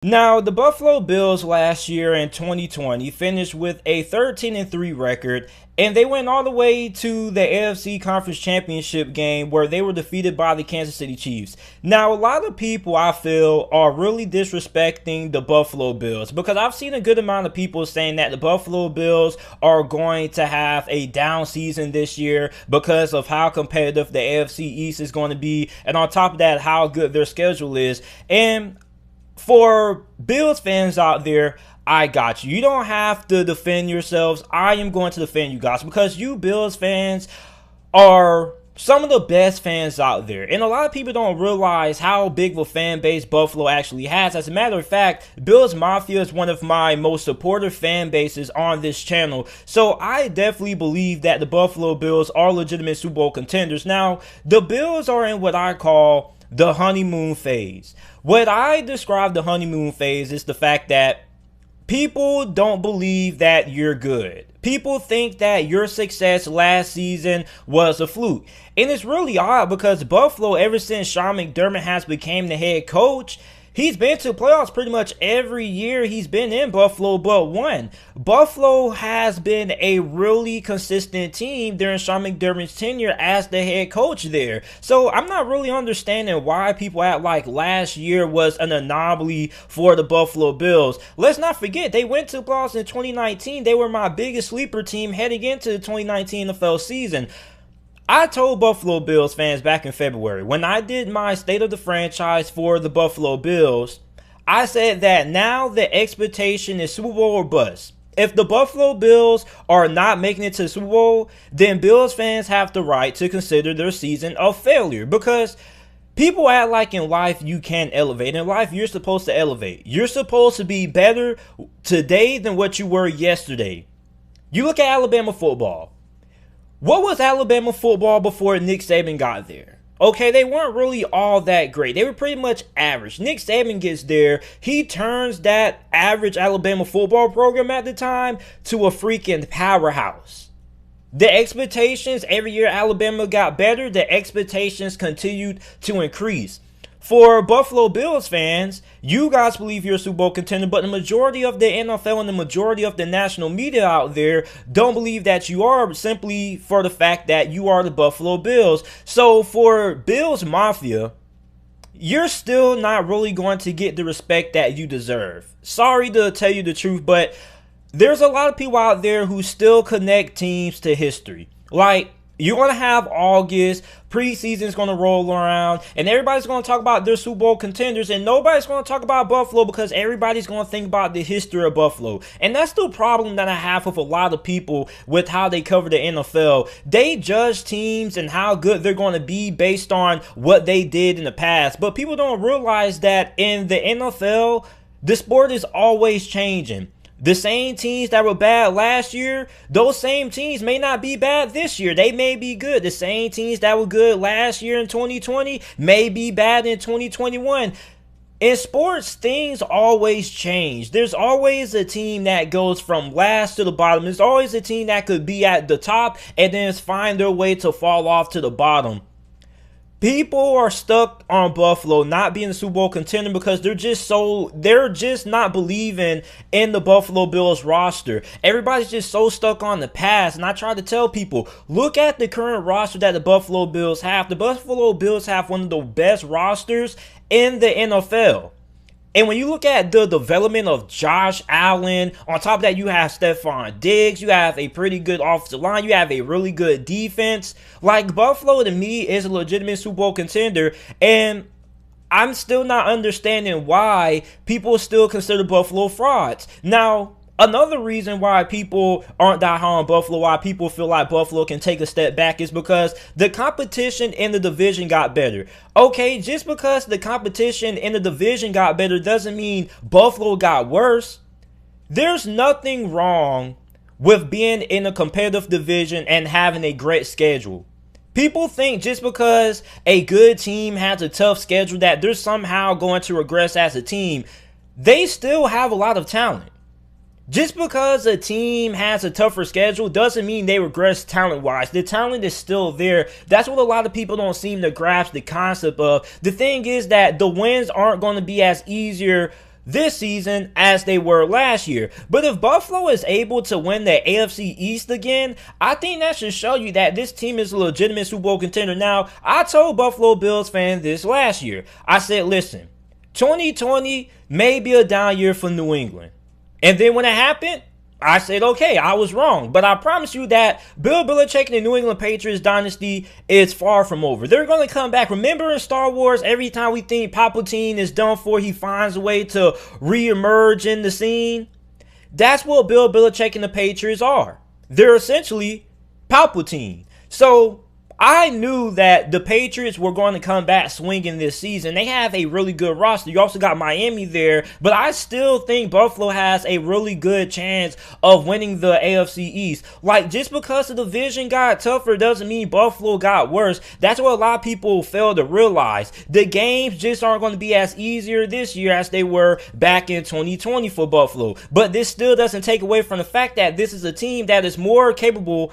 Now, the Buffalo Bills last year in 2020 finished with a 13-3 record, and they went all the way to the AFC Conference Championship game where they were defeated by the Kansas City Chiefs. Now, a lot of people, I feel, are really disrespecting the Buffalo Bills because I've seen a good amount of people saying that the Buffalo Bills are going to have a down season this year because of how competitive the AFC East is going to be, and on top of that, how good their schedule is. And for Bills fans out there, I got you. You don't have to defend yourselves. I am going to defend you guys because you Bills fans are some of the best fans out there. And a lot of people don't realize how big of a fan base Buffalo actually has. As a matter of fact, Bills Mafia is one of my most supportive fan bases on this channel. So I definitely believe that the Buffalo Bills are legitimate Super Bowl contenders. Now, the Bills are in what I call the honeymoon phase. What I describe the honeymoon phase is the fact that people don't believe that you're good. People think that your success last season was a fluke. And it's really odd because Buffalo, ever since Sean McDermott has become the head coach, he's been to playoffs pretty much every year he's been in Buffalo but one. Buffalo has been a really consistent team during Sean McDermott's tenure as the head coach there. So I'm not really understanding why people act like last year was an anomaly for the Buffalo Bills. Let's not forget, they went to playoffs in 2019. They were my biggest sleeper team heading into the 2019 NFL season. I told Buffalo Bills fans back in February, when I did my State of the Franchise for the Buffalo Bills, I said that now the expectation is Super Bowl or bust. If the Buffalo Bills are not making it to the Super Bowl, then Bills fans have the right to consider their season a failure. Because people act like in life you can't elevate. In life, you're supposed to elevate. You're supposed to be better today than what you were yesterday. You look at Alabama football. What was Alabama football before Nick Saban got there? Okay, they weren't really all that great. They were pretty much average. Nick Saban gets there. He turns that average Alabama football program at the time to a freaking powerhouse. The expectations, every year Alabama got better, the expectations continued to increase. For Buffalo Bills fans, you guys believe you're a Super Bowl contender, but the majority of the NFL and the majority of the national media out there don't believe that you are, simply for the fact that you are the Buffalo Bills. So for Bills Mafia, you're still not really going to get the respect that you deserve. Sorry to tell you the truth, but there's a lot of people out there who still connect teams to history. Like, you're going to have August, preseason's going to roll around, and everybody's going to talk about their Super Bowl contenders, and nobody's going to talk about Buffalo because everybody's going to think about the history of Buffalo. And that's the problem that I have with a lot of people with how they cover the NFL. They judge teams and how good they're going to be based on what they did in the past. But people don't realize that in the NFL, the sport is always changing. The same teams that were bad last year, those same teams may not be bad this year. They may be good. The same teams that were good last year in 2020 may be bad in 2021. In sports, things always change. There's always a team that goes from last to the bottom. There's always a team that could be at the top and then find their way to fall off to the bottom. People are stuck on Buffalo not being a Super Bowl contender because they're just not believing in the Buffalo Bills roster. Everybody's just so stuck on the past. And I try to tell people, look at the current roster that the Buffalo Bills have. The Buffalo Bills have one of the best rosters in the NFL. And when you look at the development of Josh Allen, on top of that, you have Stephon Diggs, you have a pretty good offensive line, you have a really good defense. Like, Buffalo, to me, is a legitimate Super Bowl contender, and I'm still not understanding why people still consider Buffalo frauds. Now, another reason why people aren't that high on Buffalo, why people feel like Buffalo can take a step back, is because the competition in the division got better. Okay, just because the competition in the division got better doesn't mean Buffalo got worse. There's nothing wrong with being in a competitive division and having a great schedule. People think just because a good team has a tough schedule that they're somehow going to regress as a team. They still have a lot of talent. Just because a team has a tougher schedule doesn't mean they regress talent-wise. The talent is still there. That's what a lot of people don't seem to grasp the concept of. The thing is that the wins aren't going to be as easier this season as they were last year. But if Buffalo is able to win the AFC East again, I think that should show you that this team is a legitimate Super Bowl contender. Now, I told Buffalo Bills fans this last year. I said, listen, 2020 may be a down year for New England. And then when it happened, I said, okay, I was wrong. But I promise you that Bill Belichick and the New England Patriots dynasty is far from over. They're going to come back. Remember in Star Wars, every time we think Palpatine is done for, he finds a way to reemerge in the scene? That's what Bill Belichick and the Patriots are. They're essentially Palpatine. So I knew that the Patriots were going to come back swinging this season. They have a really good roster. You also got Miami there, but I still think Buffalo has a really good chance of winning the AFC East. Like, just because the division got tougher doesn't mean Buffalo got worse. That's what a lot of people fail to realize. The games just aren't going to be as easier this year as they were back in 2020 for Buffalo. But this still doesn't take away from the fact that this is a team that is more capable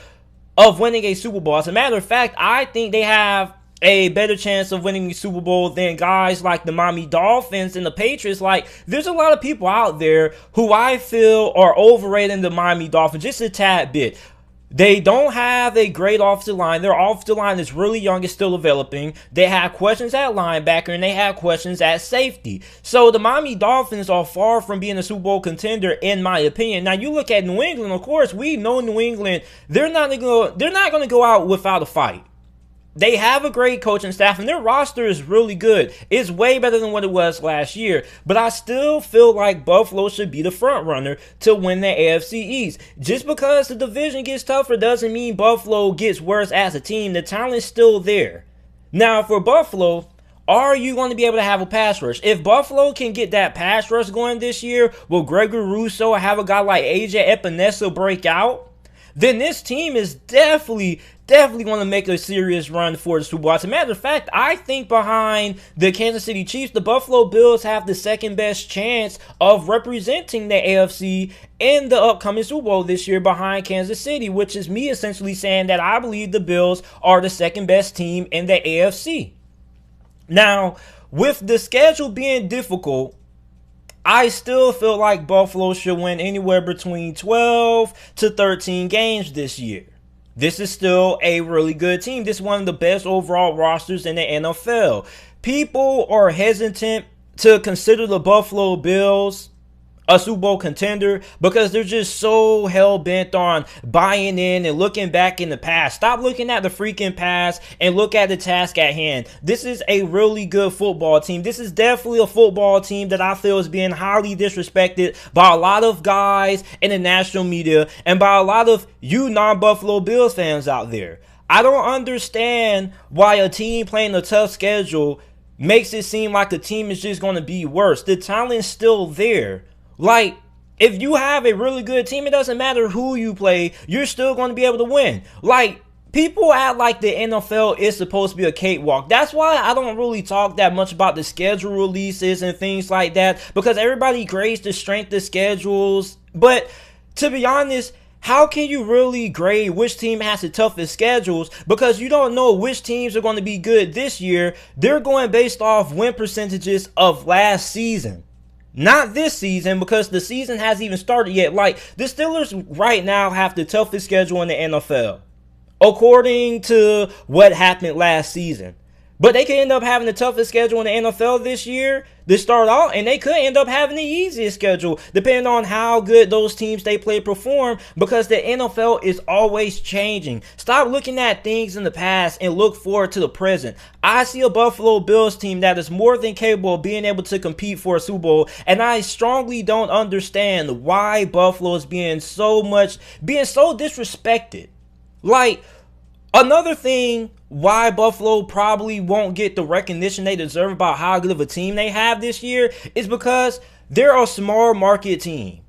of winning a Super Bowl. As a matter of fact, I think they have a better chance of winning the Super Bowl than guys like the Miami Dolphins and the Patriots. Like, there's a lot of people out there who I feel are overrating the Miami Dolphins just a tad bit. They don't have a great offensive line. Their offensive line is really young and still developing. They have questions at linebacker and they have questions at safety. So the Miami Dolphins are far from being a Super Bowl contender, in my opinion. Now you look at New England. Of course, we know New England. They're not going to go out without a fight. They have a great coaching staff, and their roster is really good. It's way better than what it was last year. But I still feel like Buffalo should be the front runner to win the AFC East. Just because the division gets tougher doesn't mean Buffalo gets worse as a team. The talent's still there. Now, for Buffalo, are you going to be able to have a pass rush? If Buffalo can get that pass rush going this year, will Gregory Rousseau have a guy like AJ Epinesa break out? Then this team is definitely going to make a serious run for the Super Bowl. As a matter of fact, I think behind the Kansas City Chiefs, the Buffalo Bills have the second best chance of representing the AFC in the upcoming Super Bowl this year behind Kansas City, which is me essentially saying that I believe the Bills are the second best team in the AFC. Now, with the schedule being difficult, I still feel like Buffalo should win anywhere between 12 to 13 games this year. This is still a really good team. This is one of the best overall rosters in the NFL. People are hesitant to consider the Buffalo Bills a Super Bowl contender because they're just so hell-bent on buying in and looking back in the past. Stop looking at the freaking past and look at the task at hand. This is a really good football team. This is definitely a football team that I feel is being highly disrespected by a lot of guys in the national media and by a lot of you non-Buffalo Bills fans out there. I don't understand why a team playing a tough schedule makes it seem like the team is just going to be worse. The talent's still there. Like, if you have a really good team, it doesn't matter who you play, you're still going to be able to win. Like, people act like the NFL is supposed to be a cakewalk. That's why I don't really talk that much about the schedule releases and things like that, because everybody grades the strength of schedules. But to be honest, how can you really grade which team has the toughest schedules? Because you don't know which teams are going to be good this year. They're going based off win percentages of last season. Not this season, because the season hasn't even started yet. Like, the Steelers right now have the toughest schedule in the NFL, according to what happened last season. But they could end up having the toughest schedule in the NFL this year to start out, and they could end up having the easiest schedule, depending on how good those teams they play perform, because the NFL is always changing. Stop looking at things in the past and look forward to the present. I see a Buffalo Bills team that is more than capable of being able to compete for a Super Bowl, and I strongly don't understand why Buffalo is being so disrespected. Like, another thing why Buffalo probably won't get the recognition they deserve about how good of a team they have this year is because they're a small market team.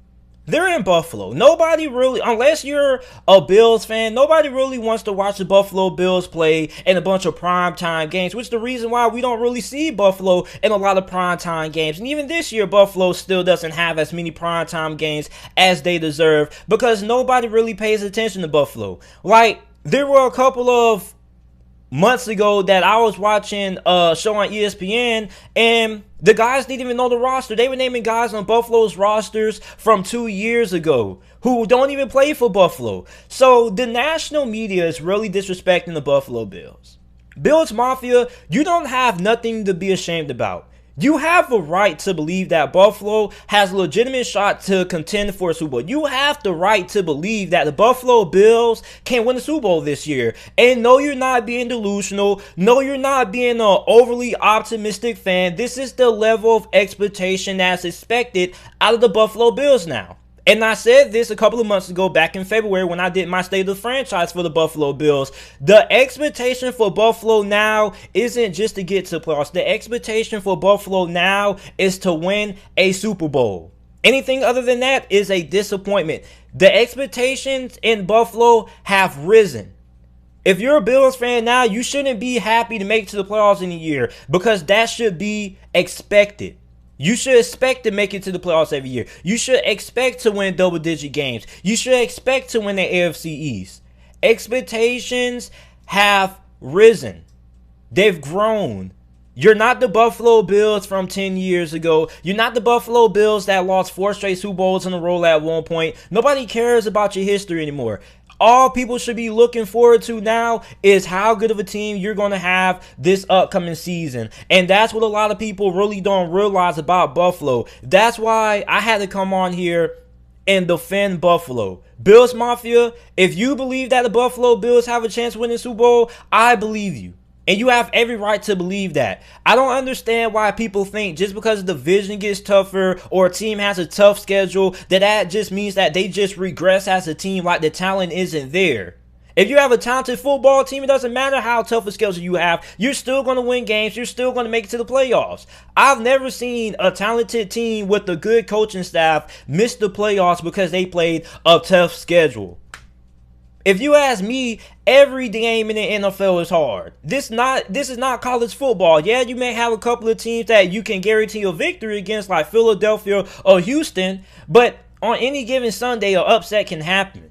They're in Buffalo. Nobody really, unless you're a Bills fan, nobody really wants to watch the Buffalo Bills play in a bunch of primetime games, which is the reason why we don't really see Buffalo in a lot of primetime games. And even this year, Buffalo still doesn't have as many primetime games as they deserve because nobody really pays attention to Buffalo. Like, there were a couple of months ago that I was watching a show on ESPN, and the guys didn't even know the roster. They were naming guys on Buffalo's rosters from 2 years ago who don't even play for Buffalo. So the national media is really disrespecting the Buffalo Bills. Bills Mafia, you don't have nothing to be ashamed about. You have a right to believe that Buffalo has a legitimate shot to contend for a Super Bowl. You have the right to believe that the Buffalo Bills can win the Super Bowl this year. And no, you're not being delusional. No, you're not being an overly optimistic fan. This is the level of expectation that's expected out of the Buffalo Bills now. And I said this a couple of months ago back in February when I did my state of the franchise for the Buffalo Bills. The expectation for Buffalo now isn't just to get to playoffs. The expectation for Buffalo now is to win a Super Bowl. Anything other than that is a disappointment. The expectations in Buffalo have risen. If you're a Bills fan now, you shouldn't be happy to make it to the playoffs in a year because that should be expected. You should expect to make it to the playoffs every year. You should expect to win double-digit games. You should expect to win the AFC East. Expectations have risen. They've grown. You're not the Buffalo Bills from 10 years ago. You're not the Buffalo Bills that lost 4 straight Super Bowls in a row at one point. Nobody cares about your history anymore. All people should be looking forward to now is how good of a team you're going to have this upcoming season. And that's what a lot of people really don't realize about Buffalo. That's why I had to come on here and defend Buffalo. Bills Mafia, if you believe that the Buffalo Bills have a chance to win the Super Bowl, I believe you. And you have every right to believe that. I don't understand why people think just because the division gets tougher or a team has a tough schedule that just means that they just regress as a team, like the talent isn't there. If you have a talented football team, it doesn't matter how tough a schedule you have. You're still going to win games. You're still going to make it to the playoffs. I've never seen a talented team with a good coaching staff miss the playoffs because they played a tough schedule. If you ask me, every game in the NFL is hard. This is not college football. Yeah, you may have a couple of teams that you can guarantee a victory against, like Philadelphia or Houston, but on any given Sunday, an upset can happen.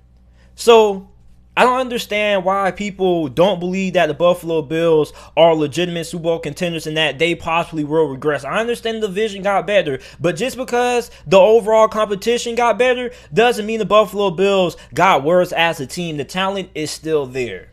So I don't understand why people don't believe that the Buffalo Bills are legitimate Super Bowl contenders and that they possibly will regress. I understand the division got better, but just because the overall competition got better doesn't mean the Buffalo Bills got worse as a team. The talent is still there.